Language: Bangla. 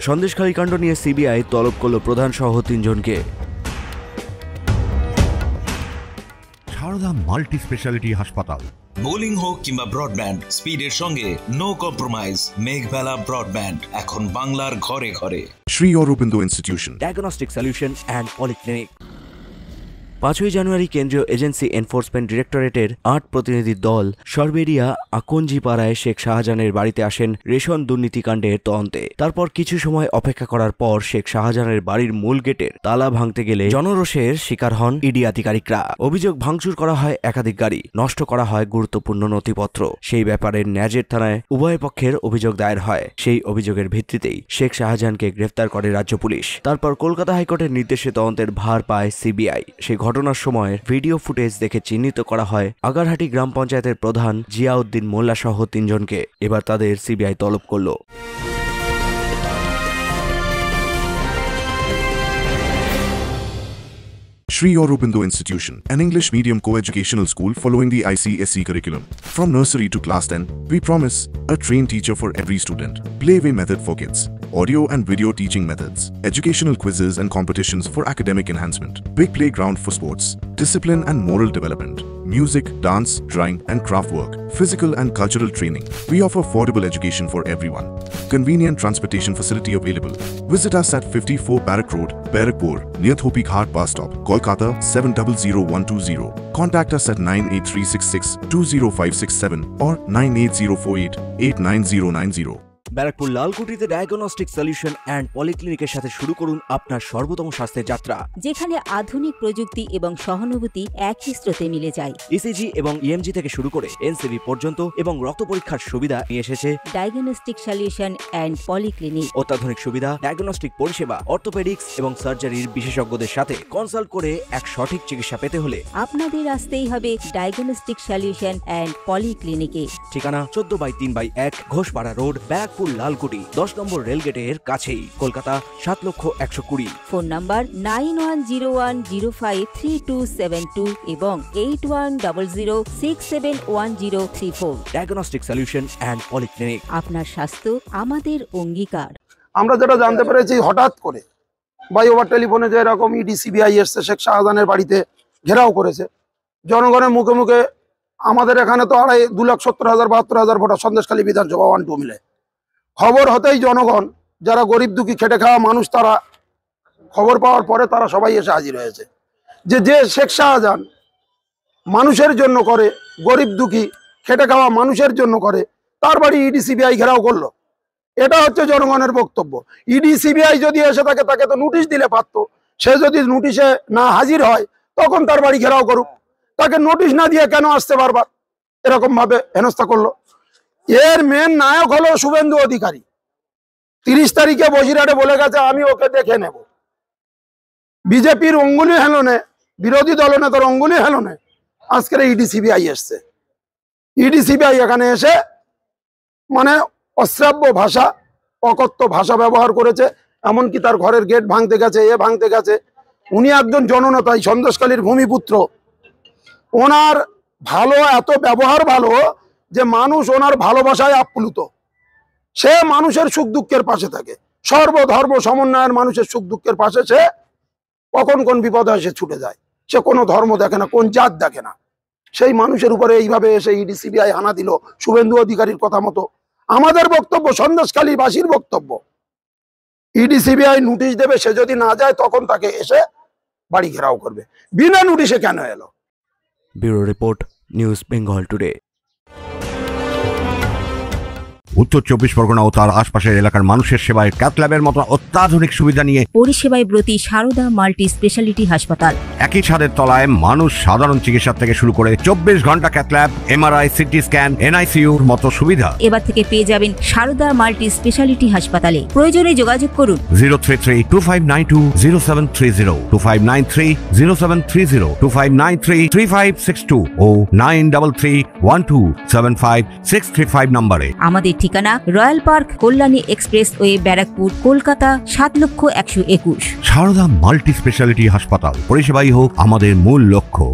সন্দেশখালী কাণ্ড নিয়ে সিবিআই তলব করল প্রধান সহ 3 জনকে। সারদা মাল্টি স্পেশালিটি হাসপাতাল। বোলিং হোক কিংবা ব্রডব্যান্ড, স্পিডের সঙ্গে নো কম্প্রোমাইজ। মেঘবেলা ব্রডব্যান্ড এখন বাংলার ঘরে ঘরে। Shri Aurobindo institution, diagnostic solution and polyclinic. 5ই জানুয়ারি কেন্দ্রীয় এজেন্সি এনফোর্সমেন্ট ডিরেক্টরেটের 8 প্রতিনিধির দল সরবেরিয়া আকঞ্জিপাড়ায় শেখ শাহজাহানের বাড়িতে আসেন রেশন দুর্নীতিকাণ্ডের তদন্তে। তারপর কিছু সময় অপেক্ষা করার পর শেখ শাহজাহানের বাড়ির মূল গেটের তালা ভাঙতে গেলে জনরোষের শিকার হন ইডি আধিকারিকরা। অভিযোগ, ভাঙচুর করা হয় একাধিক গাড়ি, নষ্ট করা হয় গুরুত্বপূর্ণ নথিপত্র। সেই ব্যাপারে ন্যাজের থানায় উভয় পক্ষের অভিযোগ দায়ের হয়। সেই অভিযোগের ভিত্তিতেই শেখ শাহজাহানকে গ্রেফতার করে রাজ্য পুলিশ। তারপর কলকাতা হাইকোর্টের নির্দেশে তদন্তের ভার পায় সিবিআই। সেই ঘটনার সময়ের ভিডিও ফুটেজ দেখে চিহ্নিত করা হয় আগারহাটি গ্রাম পঞ্চায়েতের প্রধান জিয়াউদ্দিন মোল্লা সহ 3 জনকে। এবার তাদের সিবিআই তলব করল। Shri Aurobindo Institution, an English medium co-educational school following the ICSE curriculum. From nursery to class 10, we promise a trained teacher for every student, playway method for kids, audio and video teaching methods, educational quizzes and competitions for academic enhancement, big playground for sports, discipline and moral development, music, dance, drawing and craft work, physical and cultural training. We offer affordable education for everyone. Convenient transportation facility available. Visit us at 54 Barrack Road, Barrackpur, near Thopi Ghat bus stop, Kolkata 700120. Contact us at 98366 20567 or 98048 89090. Barrackpore লালকুটিতে ডায়াগনস্টিক সলিউশন অ্যান্ড পলিক্লিনিকের সাথে শুরু করুন আপনার সর্বোত্তম স্বাস্থ্যের যাত্রা, যেখানে আধুনিক প্রযুক্তি এবং সহানুভূতি একই স্রোতে মিলে যায়। ইসিজি এবং ইএমজি থেকে শুরু করে এনসিবি পর্যন্ত এবং রক্ত পরীক্ষার সুবিধা নিয়ে এসেছে ডায়াগনস্টিক সলিউশন অ্যান্ড পলিক্লিনিক। অত্যাধুনিক সুবিধা, ডায়াগনস্টিক পরিষেবা, অর্থোপেডিক্স এবং সার্জারির বিশেষজ্ঞদের সাথে কনসাল্ট করে এক সঠিক চিকিৎসা পেতে হলে আপনাদের আসতেই হবে ডায়াগনস্টিক সলিউশন অ্যান্ড পলিক্লিনিকে। ঠিকানা 14/3/1 ঘোষপাড়া রোড, ব্যারাকপুর লালকুটি, 10 নম্বর রেলগেটের কাছেই, কলকাতা 7,120,000। ফোন নাম্বার 9101053272 এবং 8100671034। Diagnostic solution and polyclinic. আপনার স্বাস্থ্য আমাদের অঙ্গীকার। আমরা যেটা জানতে পেরেছি, হঠাৎ করে বাই ওভার টেলিফোনে যে এরকম ইডি সিবিআই এসছে, শেখ শাহজাহানের বাড়িতে ঘেরাও করেছে। জনগণের মুখে মুখে, আমাদের এখানে তো 2,70,000-72,000 ভোটার সন্দেশখালী বিধানসভা 1-2 মিলে। খবর হতেই জনগণ, যারা গরিব দুঃখী খেটে খাওয়া মানুষ, তারা খবর পাওয়ার পরে তারা সবাই এসে হাজির হয়েছে। যে শেখ শাহজাহান মানুষের জন্য করে, গরিব দুঃখী খেটে খাওয়া মানুষের জন্য করে, তার বাড়ি ইডি সিবিআই ঘেরাও করলো। এটা হচ্ছে জনগণের বক্তব্য। ইডি সিবিআই যদি এসে থাকে, তাকে তো নোটিশ দিলে পারতো। সে যদি নোটিশে না হাজির হয়, তখন তার বাড়ি ঘেরাও করুক। তাকে নোটিশ না দিয়ে কেন আসতে বারবার এরকম ভাবে হেনস্থা করলো? এর মেন নায়ক হলো শুভেন্দু অধিকারী। 30 তারিখে বসিরহাটে বলে গেছে, আমি ওকে দেখে নেব। বিজেপির অঙ্গুলি হেলনে, বিরোধী দলনেতার অঙ্গুলি হেলনে আজকের ইডি সিবিআই এসছে। ইডি সিবিআই এখানে এসে মানে অশ্রাব্য ভাষা, অকথ্য ভাষা ব্যবহার করেছে। এমনকি তার ঘরের গেট ভাঙতে গেছে, ভাঙতে গেছে। উনি একজন জননেতা, সন্দেশখালীর ভূমিপুত্র। ওনার ভালো, এত ব্যবহার ভালো যে মানুষ ওনার ভালোবাসায় আপ্লুত। সে মানুষের সুখ দুঃখের পাশে থাকে, সর্বধর্ম সমন্বয়ের মানুষের সুখ দুঃখের পাশে সে কখন কোন বিপদ হয় সে ছুটে যায়। সে কোনো ধর্ম দেখে না, কোন জাত দেখে না। সেই মানুষের উপরে এইভাবে এসে ইডি সিবিআই হানা দিল শুভেন্দু অধিকারীর কথা মতো। আমাদের বক্তব্য, সন্দেশখালীবাসীর বক্তব্য, ইডি সিবিআই নোটিশ দেবে। সে যদি না যায়, তখন তাকে এসে বাড়ি ঘেরাও করবে। বিনা নোটিশে কেন এলো? Bureau report, news Bengal today. উত্তর 24 পরগনা ও তার আশপাশের এলাকার মানুষের সেবায় ক্যাথল্যাবের মতো অত্যাধুনিক সুবিধা নিয়ে পরিষেবায় ব্রতী সারদা মাল্টি স্পেশালিটি হাসপাতাল। একই ছাদের তলায় মানুষ সাধারণ চিকিৎসা থেকে শুরু করে 24 ঘন্টা ক্যাথল্যাব, এমআরআই, সিটি স্ক্যান, এনআইসিইউর মতো সুবিধা এবার থেকে পেয়ে যাবেন সারদা মাল্টি স্পেশালিটি হাসপাতালে। প্রয়োজনে যোগাযোগ করুন 033-2592-0730, 2593-0730, 2593-3562 ও 9331275635 নম্বরে। আমাদের ঠিকানা Royal Park, Kalyani express way, Barrackpore, Kolkata 7,121,000। Sarada multi speciality হাসপাতাল, পরিষেবাই হোক আমাদের মূল লক্ষ্য।